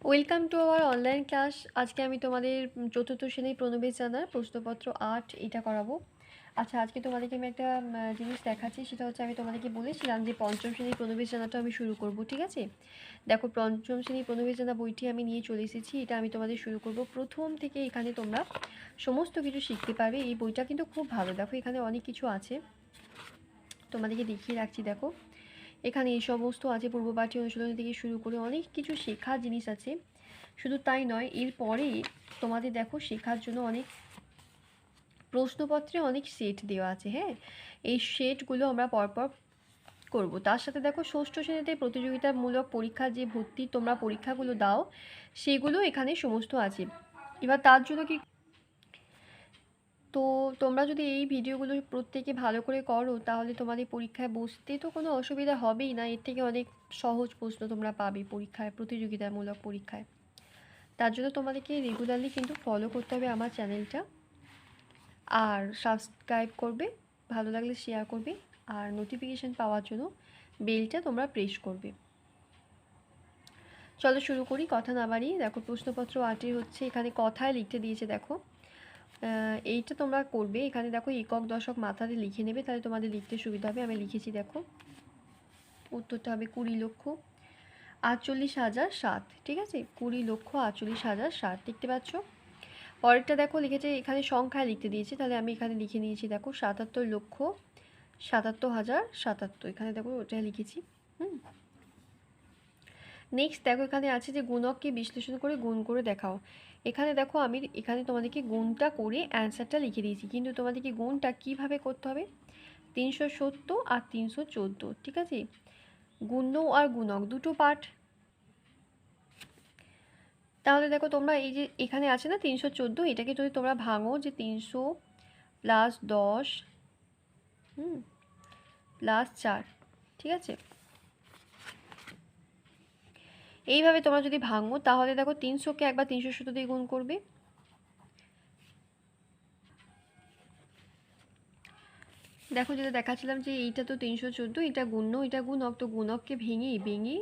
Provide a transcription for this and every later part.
Welcome to our online class. আজকে আমি তোমাদের চতুর্থ শ্রেণীর প্রণবেশ জানার প্রশ্নপত্র ৮ এটা করাবো। আচ্ছা, আজকে তোমাদেরকে আমি একটা জিনিস দেখাচ্ছি, সেটা হচ্ছে আমি তোমাদেরকে বলেছিলাম যে পঞ্চম শ্রেণীর প্রণবেশ জানাটা আমি শুরু করব, ঠিক আছে? দেখো, পঞ্চম শ্রেণীর প্রণবেশ জানা বইটি আমি নিয়ে চলে এসেছি, এটা আমি তোমাদের শুরু করব প্রথম থেকে। এখানে তোমরা সমস্ত কিছু শিখতে পারবে। এই বইটা কিন্তু খুব ভালো। দেখো, এখানে অনেক কিছু আছে, তোমাদেরকে দেখিয়ে রাখছি। দেখো, এখানে এই সমস্ত আছে, পূর্বপাঠী অনুশীলনী থেকে শুরু করে অনেক কিছু শেখার জিনিস আছে। শুধু তাই নয়, এরপরে তোমাদের দেখো শেখার জন্য অনেক প্রশ্নপত্রে অনেক সেট দেওয়া আছে। হ্যাঁ, এই সেটগুলো আমরা পরপর করব। তার সাথে দেখো, ষষ্ঠ শ্রেণীতে প্রতিযোগিতামূলক পরীক্ষার যে ভর্তি তোমরা পরীক্ষাগুলো দাও, সেগুলো এখানে সমস্ত আছে। এবার তার জন্য কি, তো তোমরা যদি এই ভিডিওগুলো প্রত্যেকে ভালো করে করো, তাহলে তোমাদের পরীক্ষায় বসতে তো কোনো অসুবিধা হবেই না। এর থেকে অনেক সহজ প্রশ্ন তোমরা পাবে পরীক্ষায়, প্রতিযোগিতামূলক পরীক্ষায়। তার জন্য তোমাদেরকে রেগুলারলি কিন্তু ফলো করতে হবে আমার চ্যানেলটা, আর সাবস্ক্রাইব করবে, ভালো লাগলে শেয়ার করবে, আর নোটিফিকেশান পাওয়ার জন্য বেলটা তোমরা প্রেস করবে। চলো শুরু করি, কথা না বাড়িয়ে। দেখো, প্রশ্নপত্র ৮ হচ্ছে, এখানে কথায় লিখতে দিয়েছে। দেখো, এইটা তোমরা করবে। এখানে দেখো, একক দশক মাথাতে লিখে নেবে, তাহলে তোমাদের লিখতে সুবিধা হবে। আমি লিখেছি। দেখো, উত্তরটা হবে 20,48,007। ঠিক আছে, 20,48,007 দেখতে পাচ্ছ। পরেরটা দেখো লিখেছে, এখানে সংখ্যায় লিখতে দিয়েছে, তাহলে আমি এখানে লিখে নিয়েছি। দেখো, 77,77,077। এখানে দেখো ওটা লিখেছি। নেক্সট দেখো, এখানে আছে যে গুণককে বিশ্লেষণ করে গুণ করে দেখাও। এখানে দেখো, আমি এখানে তোমাদেরকে গুণটা করে অ্যান্সারটা লিখে দিয়েছি, কিন্তু তোমাদেরকে গুণটা কিভাবে করতে হবে। 370 আর 314, ঠিক আছে? গুণ্য আর গুণক দুটো পার্ট। তাহলে দেখো, তোমরা এই যে এখানে আছে না 314, এটাকে যদি তোমরা ভাঙো, যে 300 প্লাস 10 প্লাস 4, ঠিক আছে? এইভাবে তোমরা যদি ভাঙো, তাহলে দেখো 300কে একবার 370 দিয়ে গুণ করবে। দেখো, যেটা দেখাচ্ছিলাম যে এইটা তো 314, এটা গুণ্য, এটা গুণক, তো গুণককে ভেঙে ভেঙে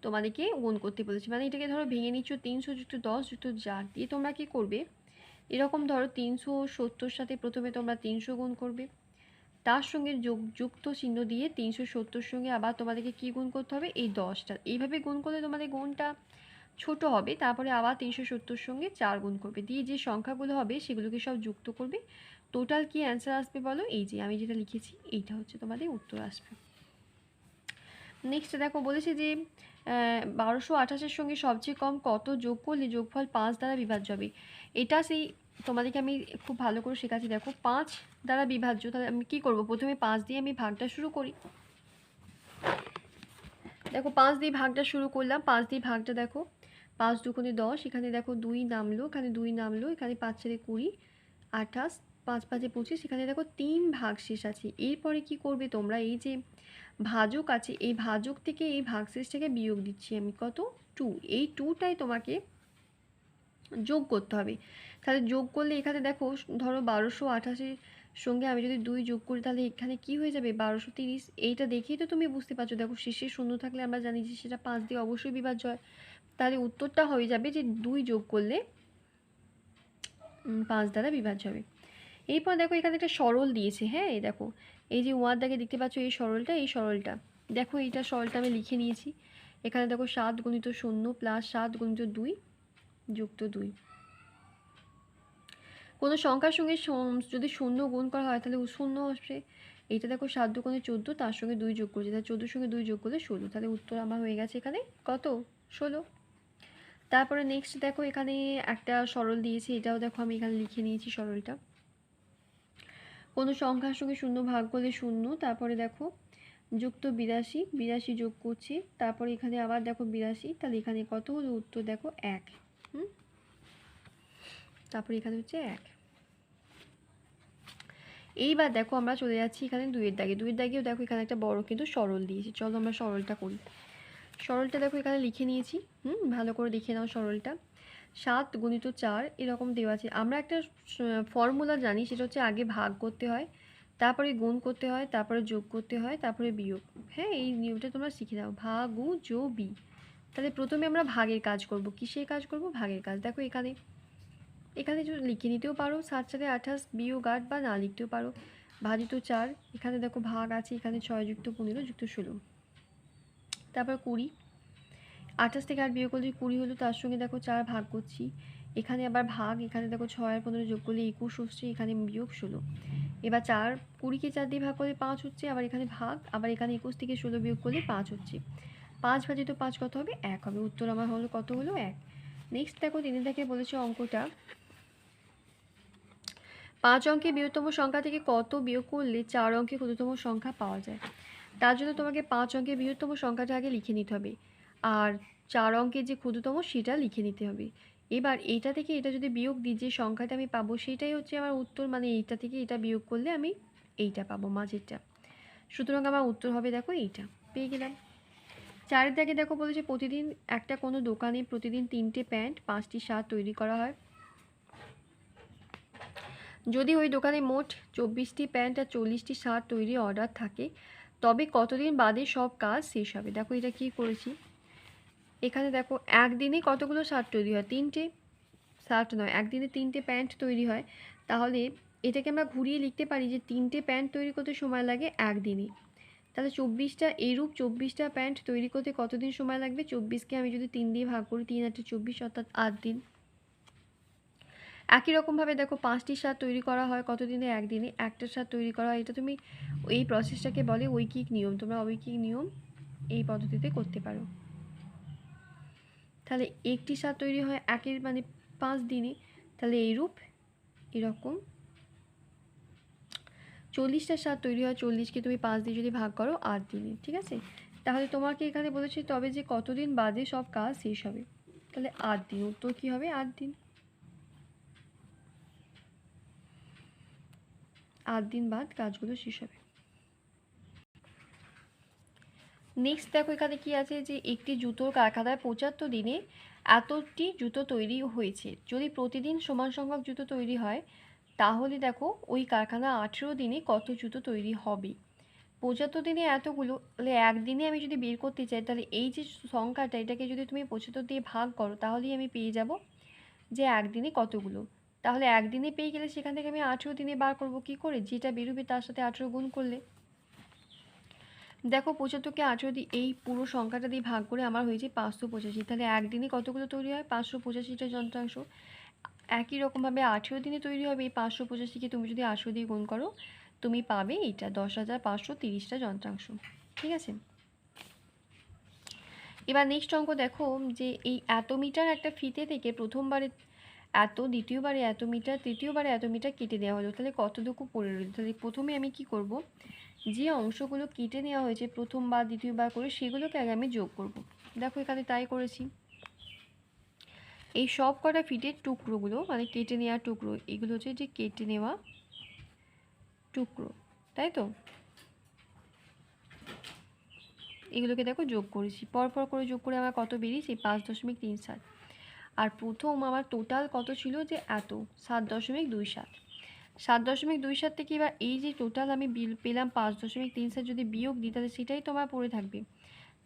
তোমাদেরকে গুণ করতে বলেছি। মানে এটাকে ধরো ভেঙে নিচ্ছ, 300 যুক্ত 10 যুক্ত 4 দিয়ে তোমরা কী করবে, এরকম ধরো 370 সাথে প্রথমে তোমরা 300 গুণ করবে, তার সঙ্গে যুক্ত চিহ্ন দিয়ে 370 সঙ্গে আবার তোমাদেরকে কী গুণ করতে হবে, এই 10টা। এইভাবে গুণ করলে তোমাদের গুণটা ছোট হবে। তারপরে আবার 370 সঙ্গে 4 গুণ করবে, দিয়ে যে সংখ্যাগুলো হবে সেগুলোকে সব যুক্ত করবে। টোটাল কি অ্যান্সার আসবে বলো? এই যে আমি যেটা লিখেছি, এইটা হচ্ছে তোমাদের উত্তর আসবে। নেক্সট দেখো, বলেছে যে 1228-এর সঙ্গে সবচেয়ে কম কত যোগ করলে যোগফল 5 দ্বারা বিভাজ্য হবে। এটা সেই তোমাদেরকে আমি খুব ভালো করে শেখাচ্ছি। দেখো, 5 দ্বারা বিভাজ্য, তাহলে আমি কী করব, প্রথমে 5 দিয়ে আমি ভাগটা শুরু করি। দেখো, 5 দিয়ে ভাগটা শুরু করলাম। 5 দিয়ে ভাগটা দেখো, 5 দুগুণে 10, এখানে দেখো 2 নামলো, এখানে 2 নামলো, এখানে 5 × 20, 28, 5 × 5 = 25, এখানে দেখো 3 ভাগশেষ আছে। এরপরে কি করবে তোমরা, এই যে ভাজক আছে, এই ভাজক থেকে এই ভাগশেষটাকে বিয়োগ দিচ্ছি আমি, কত, 2। এই 2টাই তোমাকে যোগ করতে হবে। তাহলে যোগ করলে এখানে দেখো, ধরো 1228-এর সঙ্গে আমি যদি 2 যোগ করি, তাহলে এখানে কি হয়ে যাবে, 1230। এইটা দেখেই তো তুমি বুঝতে পারছো। দেখো, শেষে শূন্য থাকলে আমরা জানি যে সেটা 5 দিয়ে অবশ্যই বিভাজ্য হয়। তাহলে উত্তরটা হয়ে যাবে যে 2 যোগ করলে 5 দ্বারা বিভাজ্য হবে। এরপর দেখো, এখানে একটা সরল দিয়েছে। হ্যাঁ, এই দেখো, এই যে ওয়ার দাগে দেখতে পাচ্ছ, এই সরলটা দেখো, এইটা সরলটা আমি লিখে নিয়েছি। এখানে দেখো 7 × 0 প্লাস 7 × 2 যুক্ত 2। কোনো সংখ্যার সঙ্গে যদি 0 গুণ করা হয়, তাহলে 0 আসবে। এইটা দেখো, 7 দুগুণে 14, তার সঙ্গে 2 যোগ করছি, তাহলে 14 সঙ্গে 2 যোগ করলে 16। তাহলে উত্তর আমার হয়ে গেছে এখানে কত, 16। তারপরে নেক্সট দেখো, এখানে একটা সরল দিয়েছি, এটাও দেখো আমি এখানে লিখে নিয়েছি সরলটা। কোনো সংখ্যার সঙ্গে 0 ভাগ করলে 0, তারপরে দেখো যুক্ত 82 যোগ করছি, তারপরে এখানে আবার দেখো 82, তাহলে এখানে কত হলো, উত্তর দেখো 1। তারপরে এখানে হচ্ছে 1। এইবার দেখো, আমরা চলে যাচ্ছি এখানে 2-এর দাগে। 2-এর দাগেও দেখো, এখানে একটা বড় কিন্তু সরল দিয়েছি। চলো আমরা সরলটা করি। সরলটা দেখো এখানে লিখে নিয়েছি। ভালো করে দেখে নাও সরলটা। 7 × 4 এরকম দেওয়া আছে। আমরা একটা ফর্মুলা জানি, সেটা হচ্ছে আগে ভাগ করতে হয়, তারপরে গুণ করতে হয়, তারপরে যোগ করতে হয়, তারপরে বিয়োগ। হ্যাঁ, এই নিয়মটা তোমরা শিখে নাও। ভাগ উ যো বি, তাহলে প্রথমে আমরা ভাগের কাজ করব। কিসের কাজ করব? ভাগের কাজ। দেখো এখানে এখানে যদি লিখে নিতেও পারো 7 4 28 বিয়োগ 8, বা না লিখতেও পারো ভাজিত 4। এখানে দেখো ভাগ আছে, এখানে 6 যুক্ত 15 যুক্ত 16, তারপর 20। 28 থেকে 8 বিয়োগ করলে 20 হলো, তার সঙ্গে দেখো 4 ভাগ করছি, এখানে আবার ভাগ, এখানে দেখো 6 আর 15 যোগ করলে 21 হচ্ছে, এখানে বিয়োগ 16। এবার 20কে 4 দিয়ে ভাগ করলে 5 হচ্ছে, আবার এখানে ভাগ, আবার এখানে 21 থেকে 16 বিয়োগ করলে 5 হচ্ছে। 5 ভাজিত 5 কত হবে? 1 হবে। উত্তর আমার হলো কত হলো? 1। নেক্সট দেখো 3 থেকে বলেছে অঙ্কটা 5 অঙ্কের বৃহত্তম সংখ্যা থেকে কত বিয়োগ করলে 4 অঙ্কের ক্ষুদ্রতম সংখ্যা পাওয়া যায়। তার জন্য তোমাকে 5 অঙ্কের বৃহত্তম সংখ্যাটা আগে লিখে নিতে হবে, আর 4 অঙ্কের যে ক্ষুদ্রতম সেটা লিখে নিতে হবে। এবার এইটা থেকে এটা যদি বিয়োগ দিই, যে সংখ্যাটা আমি পাবো সেটাই হচ্ছে আমার উত্তর, মানে এইটা থেকে এটা বিয়োগ করলে আমি এইটা পাবো, মাঝেরটা। সুতরাং আমার উত্তর হবে দেখো এইটা, পেয়ে গেলাম। 4 দাগে দেখো বলেছে প্রতিদিন একটা কোনো দোকানে প্রতিদিন 3টে প্যান্ট 5টি শার্ট তৈরি করা হয়। যদি ওই দোকানে মোট 24টি প্যান্ট আর 40টি শার্ট তৈরি অর্ডার থাকে, তবে কতদিন বাদে সব কাজ শেষ হবে। দেখো এটা কি করেছি, এখানে দেখো একদিনে কতগুলো শার্ট তৈরি হয়? 3টে। শার্ট নয়, একদিনে 3টে প্যান্ট তৈরি হয়। তাহলে এটাকে আমরা ঘুরিয়ে লিখতে পারি যে 3টে প্যান্ট তৈরি করতে সময় লাগে একদিনই। তাহলে 24টা, এইরূপ 24টা প্যান্ট তৈরি করতে কতদিন সময় লাগবে? 24কে আমি যদি 3 দিয়ে ভাগ করি, 3 8 24, অর্থাৎ 8 দিন। একই রকমভাবে দেখো 5টি শার্ট তৈরি করা হয় কতদিনে? একদিনে। একটা শার্ট তৈরি করা হয়, এটা তুমি এই প্রসেসটাকে বলে ঐকিক নিয়ম। তোমরা ঐকিক নিয়ম এই পদ্ধতিতে করতে পারো। তাহলে একটি শার্ট তৈরি হয় একের মানে 5 দিনে। তাহলে এইরূপ এরকম 40টা শার্ট তৈরি হয়, 40কে তুমি 5 দিয়ে যদি ভাগ করো 8 দিনে, ঠিক আছে। তাহলে তোমাকে এখানে বলেছে তবে যে কতদিন বাদে সব কাজ শেষ হবে, তাহলে 8 দিন। উত্তর কী হবে? 8 দিন। 8 দিন বাদ কাজগুলো শেষ হবে। নেক্সট দেখো এখানে কি আছে, যে একটি জুতোর কারখানায় 75 দিনে এতটি জুতো তৈরি হয়েছে। যদি প্রতিদিন সমান সংখ্যক জুতো তৈরি হয়, তাহলে দেখো ওই কারখানা 18 দিনে কত জুতো তৈরি হবে। 75 দিনে এতগুলো, তাহলে একদিনে আমি যদি বের করতে চাই, তাহলে এই যে সংখ্যাটা, এটাকে যদি তুমি 75 দিয়ে ভাগ করো, তাহলেই আমি পেয়ে যাব যে একদিনে কতগুলো। তাহলে একদিনে পেয়ে গেলে সেখান থেকে আমি 18 দিনে বার করব কী করে? যেটা বেরোবে তার সাথে 18 গুণ করলে। দেখো 75কে 18 দিয়ে এই পুরো সংখ্যাটা দিয়ে ভাগ করে আমার হয়েছে 585। তাহলে একদিনে কতগুলো তৈরি হয়? 585টা যন্ত্রাংশ। একই রকমভাবে 18 দিনে তৈরি হবে এই 585কে তুমি যদি 18 দিয়ে গুণ করো, তুমি পাবে এইটা 10,530টা যন্ত্রাংশ, ঠিক আছে। এবার নেক্সট অঙ্ক দেখো, যে এই এত মিটার একটা ফিতে থেকে প্রথমবারে এত, দ্বিতীয়বারে এত মিটার, তৃতীয়বারে এত মিটার কেটে দেওয়া হলো, তাহলে কতটুকু পড়ে রইল? তাহলে প্রথমে আমি কি করব, যে অংশগুলো কেটে নেওয়া হয়েছে প্রথমবার দ্বিতীয়বার করে, সেগুলোকে আগে আমি যোগ করব। দেখো এখানে তাই করেছি। এই সব কটা ফিটের টুকরোগুলো, মানে কেটে নেওয়া টুকরো, এগুলো হচ্ছে যে কেটে নেওয়া টুকরো, তাই তো। এগুলোকে দেখো যোগ করেছি, পরপর করে যোগ করে আমার কত বেরিয়েছে? 5.37। আর প্রথম আমার টোটাল কত ছিল? যে এত 7.27। 7.27 থেকে এবার এই যে টোটাল আমি বিল পেলাম 5.37, যদি বিয়োগ দিই তাহলে সেটাই তো আমার পড়ে থাকবে।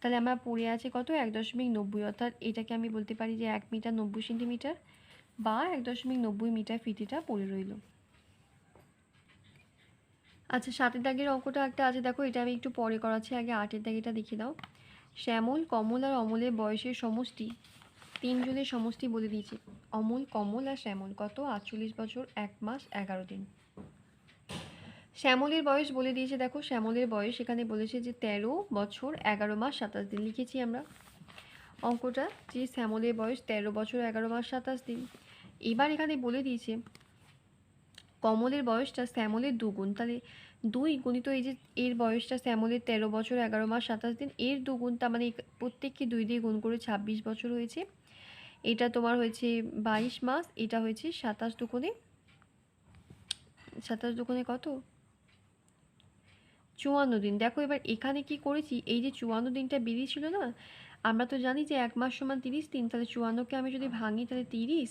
তাহলে আমার পড়ে আছে কত? 1.90। অর্থাৎ এটাকে আমি বলতে পারি যে 1 মিটার 90 সেন্টিমিটার, বা 1.90 মিটার ফিতেটা পড়ে রইল। আচ্ছা, 7 দাগের অঙ্কটা একটা আছে, দেখো এটা আমি একটু পরে করাচ্ছি, আগে 8 দাগেটা দেখে দাও। শ্যামল, কমল আর অমলের বয়সের সমষ্টি, তিনজনের সমষ্টি বলে দিয়েছি। অমল, কমল আর শ্যামল কত? 48 বছর 1 মাস 11 দিন। শ্যামলের বয়স বলে দিয়েছে, দেখো শ্যামলের বয়স এখানে বলেছে যে 13 বছর 11 মাস 27 দিন। লিখেছি আমরা অঙ্কটা, যে শ্যামলের বয়স 13 বছর 11 মাস 27 দিন। এবার এখানে বলে দিয়েছে কমলের বয়সটা শ্যামলের দুগুণ, তাহলে 2 গুণিত এই যে এর বয়সটা শ্যামলের 13 বছর 11 মাস 27 দিন, এর দুগুণ, তার মানে প্রত্যেককে 2 দিয়ে গুণ করে 26 বছর হয়েছে। এটা তোমার হয়েছে 22 মাস, এটা হয়েছে 27 দুগুণে, 27 দুগুণে কত? 54 দিন। দেখো এবার এখানে কি করেছি, এই যে 54 দিনটা বেরিয়েছিল না, আমরা তো জানি যে 1 মাস সমান 30 দিন। তাহলে 54কে আমি যদি ভাঙি, তাহলে 30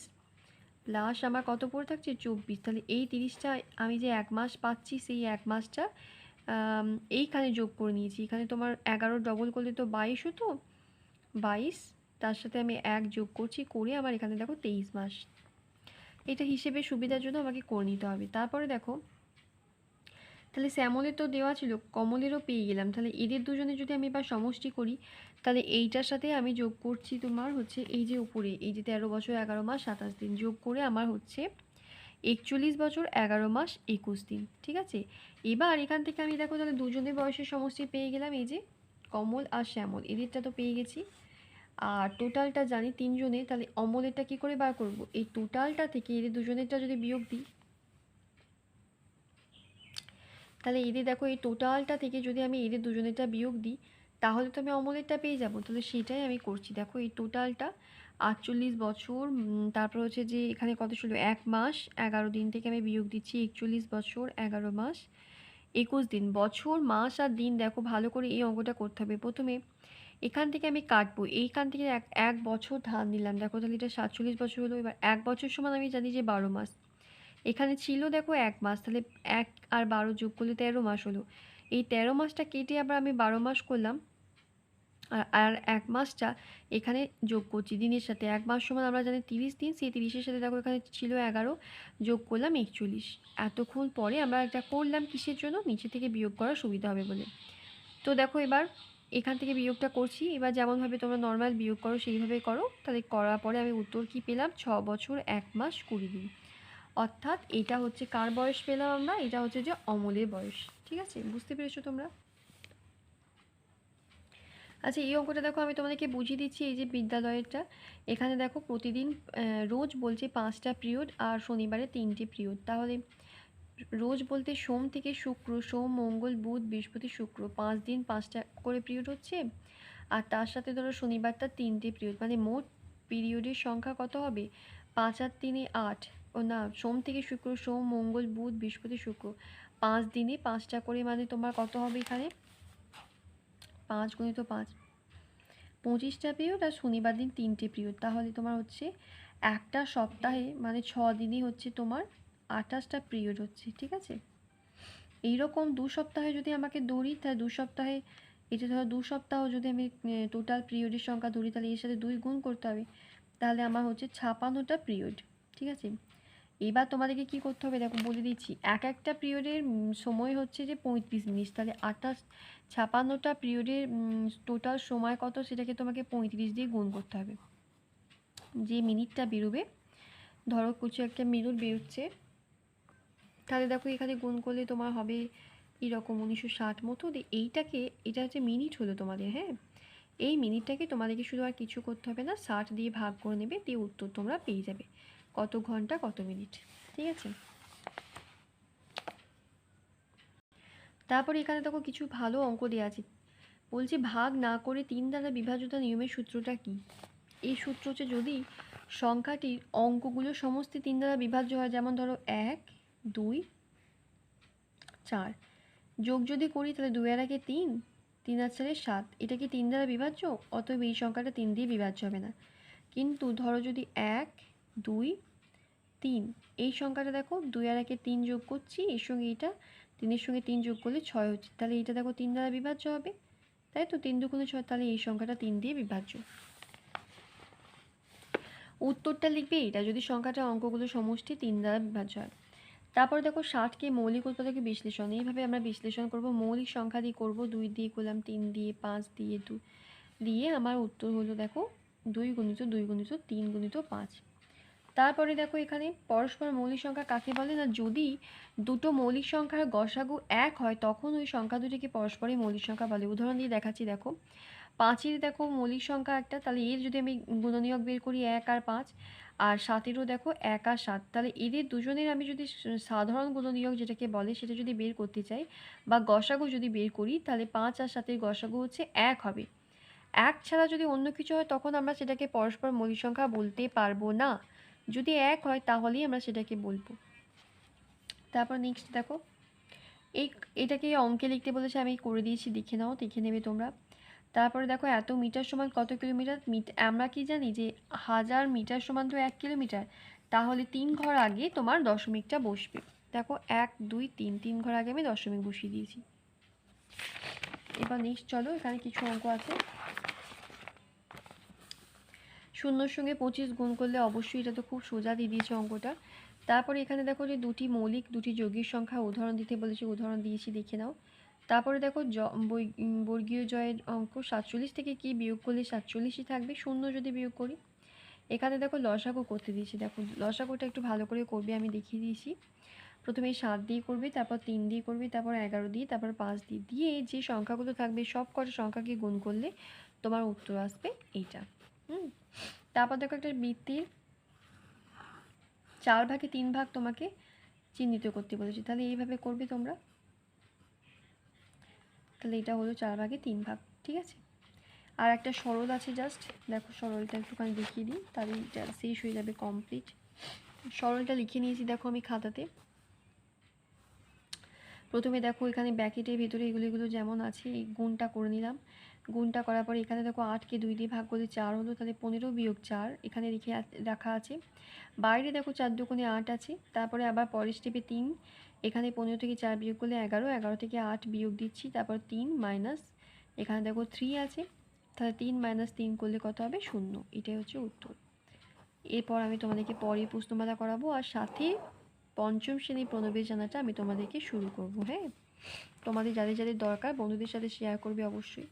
প্লাস আমার কত পড়ে থাকছে? 24। তাহলে এই 30টা আমি যে 1 মাস পাচ্ছি, সেই 1 মাসটা এইখানে যোগ করে নিয়েছি। এখানে তোমার 11 ডবল করলে তো 22 হতো, 22 তার সাথে আমি 1 যোগ করছি, করে আমার এখানে দেখো 23 মাস। এটা হিসেবে সুবিধার জন্য আমাকে করে নিতে হবে। তারপরে দেখো তাহলে শ্যামলের তো দেওয়া ছিল, কমলেরও পেয়ে গেলাম। তাহলে এদের দুজনে যদি আমি এবার সমষ্টি করি, তাহলে এইটার সাথে আমি যোগ করছি তোমার হচ্ছে এই যে উপরে এই যে 13 বছর 11 মাস 27 দিন যোগ করে আমার হচ্ছে 41 বছর 11 মাস 21 দিন। ঠিক আছে, এবার এখান থেকে আমি দেখো তাহলে দুজনের বয়সের সমষ্টি পেয়ে গেলাম, এই যে কমল আর শ্যামল এদেরটা তো পেয়ে গেছি। আর টোটালটা জানি তিনজনে, তাহলে অমলেরটা কী করে বার করব? এই টোটালটা থেকে এদের দুজনেরটা যদি বিয়োগ দিই, তাহলে এদের দেখো এই টোটালটা থেকে যদি আমি এদের দুজনেরটা বিয়োগ দিই, তাহলে তো আমি অমলেরটা পেয়ে যাবো। তাহলে সেটাই আমি করছি। দেখো এই টোটালটা 48 বছর, তারপর হচ্ছে যে এখানে কত ছিল 1 মাস 11 দিন থেকে আমি বিয়োগ দিচ্ছি 41 বছর 11 মাস 21 দিন। বছর মাস আর দিন দেখো ভালো করে এই অঙ্কটা করতে হবে। প্রথমে এখান থেকে আমি কাটবো, এইখান থেকে এক বছর ধার নিলাম। দেখো তাহলে এটা 47 বছর হলো। এবার 1 বছর সমান আমি জানি যে 12 মাস। এখানে ছিল দেখো 1 মাস, তাহলে 1 আর 12 যোগ করলে 13 মাস হলো। এই 13 মাসটা কেটে আবার আমি 12 মাস করলাম, আর 1 মাসটা এখানে যোগ করছি দিনের সাথে। 1 মাস সমান আমরা জানি 30 দিন, সেই 30-এর সাথে দেখো এখানে ছিল 11 যোগ করলাম 41। এতক্ষণ পরে আমরা এটা করলাম কিসের জন্য? নিচে থেকে বিয়োগ করা সুবিধা হবে বলে। তো দেখো এবার এখান থেকে বিয়োগটা করছি। এবার যেমনভাবে তোমরা নর্মাল বিয়োগ করো সেইভাবে করো। তাহলে করার পরে আমি উত্তর কি পেলাম? 6 বছর 1 মাস 20 দিন। অর্থাৎ এটা হচ্ছে কার বয়স পেলাম আমরা? এটা হচ্ছে যে অমলের বয়স। ঠিক আছে, বুঝতে পেরেছো তোমরা? আচ্ছা, এই অঙ্কটা দেখো আমি তোমাদেরকে বুঝিয়ে দিচ্ছি। এই যে বিদ্যালয়েরটা, এখানে দেখো প্রতিদিন রোজ বলছে 5টা পিরিয়ড আর শনিবারে 3টে পিরিয়ড। তাহলে রোজ বলতে সোম থেকে শুক্র, সোম মঙ্গল বুধ বৃহস্পতি শুক্র 5 দিন 5টা করে পিরিয়ড হচ্ছে। আর তার সাথে ধরো শনিবারটা 3টে পিরিয়ড, মানে মোট পিরিয়ডের সংখ্যা কত হবে? 5 আর 3 8। ও না, সোম থেকে শুক্র, সোম মঙ্গল বুধ বৃহস্পতি শুক্র 5 দিনে 5টা করে, মানে তোমার কত হবে এখানে? 5 গুণিত 5, 25টা পিরিয়ড। আর শনিবার দিন 3টে পিরিয়ড। তাহলে তোমার হচ্ছে একটা সপ্তাহে মানে 6 দিনই হচ্ছে তোমার 28টা পিরিয়ড হচ্ছে। ঠিক আছে, এইরকম 2 সপ্তাহে যদি আমাকে ধরি, তাহলে 2 সপ্তাহে, এটা ধরো 2 সপ্তাহ যদি আমি টোটাল পিরিয়ডের সংখ্যা ধরি, তাহলে এর সাথে 2 গুণ করতে হবে। তাহলে আমার হচ্ছে 56টা পিরিয়ড। ঠিক আছে, এবার তোমাদেরকে কি করতে হবে দেখো বলে দিচ্ছি। এক একটা পিরিয়ডের সময় হচ্ছে যে 35 মিনিট। তাহলে 56টা পিরিয়ডের টোটাল সময় কত, সেটাকে তোমাকে 35 দিয়ে গুণ করতে হবে। যে মিনিটটা বেরোবে, ধরো কিছু একটা মিনিট বেরোচ্ছে, তাহলে দেখো এখানে গুণ করলে তোমার হবে এরকম 1960 মতো। এইটাকে, এটা হচ্ছে মিনিট হলো তোমাদের। হ্যাঁ, এই মিনিটটাকে তোমাদেরকে শুধু আর কিছু করতে হবে না, 60 দিয়ে ভাগ করে নেবে, দিয়ে উত্তর তোমরা পেয়ে যাবে কত ঘন্টা কত মিনিট। ঠিক আছে, তারপর এখানে দেখো কিছু ভালো অঙ্ক দেওয়া আছে। বলছে ভাগ না করে 3 দ্বারা বিভাজ্যতা নিয়মের সূত্রটা কি? এই সূত্র হচ্ছে যদি সংখ্যাটির অঙ্কগুলো সমস্ত 3 দ্বারা বিভাজ্য হয়, যেমন ধরো 1 2 4, যোগ যদি করি তাহলে 2 আর 1 3, 3 আর 4 7, এটা কি 3 দ্বারা বিভাজ্য? অতএব এই সংখ্যাটা 3 দিয়ে বিভাজ্য হবে না। কিন্তু ধরো যদি 1 2 3, এই সংখ্যাটা দেখো 2 আর 1 3 যোগ করছি, এর সঙ্গে এটা 3-এর সঙ্গে 3 যোগ করলে 6 হচ্ছে। তাহলে এটা দেখো 3 দ্বারা বিভাজ্য হবে, তাই তো? 3 দুগুণে 6, তাহলে এই সংখ্যাটা 3 দিয়ে বিভাজ্য। উত্তরটা লিখবে এটা যদি সংখ্যাটা অঙ্কগুলো সমষ্টি 3 দ্বারা বিভাজ্য হয়। তারপর দেখো 60কে মৌলিক উৎপাদকে বিশ্লেষণ, এইভাবে আমরা বিশ্লেষণ করব। মৌলিক সংখ্যা দিয়ে করব, 2 দিয়ে করলাম, 3 দিয়ে, 5 দিয়ে, 2 দিয়ে, আমার উত্তর হলো দেখো 2 গুণিত 2 গুণিত 3 গুণিত 5। তারপরে দেখো এখানে পরস্পর মৌলিক সংখ্যা কাকে বলে? না, যদি দুটো মৌলিক সংখ্যার গসাগু 1 হয় তখন ওই সংখ্যা দুটিকে পরস্পরই মৌলিক সংখ্যা বলে। উদাহরণ দিয়ে দেখাচ্ছি। দেখো 5-এর দেখো মৌলিক সংখ্যা একটা, তাহলে এর যদি আমি গুণনীয়ক বের করি 1 আর 5, আর 7-এরও দেখো 1 আর 7, তাহলে এদের দুজনের আমি যদি সাধারণ গুণনীয়ক যেটাকে বলে সেটা যদি বের করতে চাই বা গসাগু যদি বের করি, তাহলে 5 আর 7-এর গসাগু হচ্ছে 1 হবে। 1 ছাড়া যদি অন্য কিছু হয় তখন আমরা সেটাকে পরস্পর মৌলিক সংখ্যা বলতে পারবো না। যদি 1 হয় তাহলেই আমরা সেটাকে বলবো। তারপর নেক্সট দেখো, এটাকে অঙ্কে লিখতে বলেছে, আমি করে দিয়েছি, দেখে নাও, দেখে নেবে তোমরা। তারপরে দেখো এত মিটার সমান কত কিলোমিটার? আমরা কি জানি যে 1000 মিটার সমান তো 1 কিলোমিটার। তাহলে 3 ঘর আগে তোমার দশমিকটা বসবে। দেখো 1 2 3, 3 ঘর আগে আমি দশমিক বসিয়ে দিয়েছি। এবার নেক্সট চলো, এখানে কিছু অঙ্ক আছে। শূন্যর সঙ্গে 25 গুণ করলে অবশ্যই, এটা তো খুব সোজা দিয়ে দিয়েছে অঙ্কটা। তারপরে এখানে দেখো যে দুটি মৌলিক দুটি যৌগিক সংখ্যা উদাহরণ দিতে বলেছে, উদাহরণ দিয়েছি দেখে নাও। তারপরে দেখো বর্গীয় জয়ের অঙ্ক 47 থেকে কি বিয়োগ করলে 47ই থাকবে, শূন্য যদি বিয়োগ করি। এখানে দেখো লসাগু করতে দিয়েছি, দেখো লসাগুটা একটু ভালো করে করবে, আমি দেখিয়ে দিয়েছি। প্রথমে 7 দিয়ে করবে, তারপর 3 দিয়ে করবে, তারপর 11 দিয়ে, তারপর 5 দিয়ে, দিয়ে যে সংখ্যাগুলো থাকবে সব কটা সংখ্যাকে গুণ করলে তোমার উত্তর আসবে এইটা। তারপর দেখো একটা বৃত্তির 4 ভাগে 3 ভাগ তোমাকে চিহ্নিত করতে বলেছি, তাহলে এইভাবে করবে তোমরা। তাহলে এটা হলো 4 ভাগে 3 ভাগ, ঠিক আছে। আর একটা সরল আছে, জাস্ট দেখো সরলটা একটুখানি দেখিয়ে দিই, তাহলে এটা শেষ হয়ে যাবে কমপ্লিট। সরলটা লিখে নিয়েছি দেখো আমি খাতাতে। প্রথমে দেখো এখানে ব্র্যাকেটের ভেতরে এগুলো যেমন আছে এই গুণটা করে নিলাম। গুণটা করার পরে এখানে দেখো 8কে 2 দিয়ে ভাগ করলে 4 হলো, তাহলে 15 বিয়োগ 4 এখানে রাখা আছে। বাইরে দেখো 4 দুগুণে 8 আছে, তারপরে আবার পরের স্টেপে 3, এখানে 15 থেকে 4 বিয়োগ করলে 11, 11 থেকে 8 বিয়োগ দিচ্ছি, তারপর 3 মাইনাস, এখানে দেখো 3 আছে, তাহলে 3 মাইনাস 3 করলে কত হবে, 0। এটাই হচ্ছে উত্তর। এরপর আমি তোমাদেরকে পরের প্রশ্নমালা করাবো, আর সাথে পঞ্চম শ্রেণীর প্রণবেশ জানাটা আমি তোমাদেরকে শুরু করব। হ্যাঁ, তোমাদের যাদের যাদের দরকার বন্ধুদের সাথে শেয়ার করবে অবশ্যই।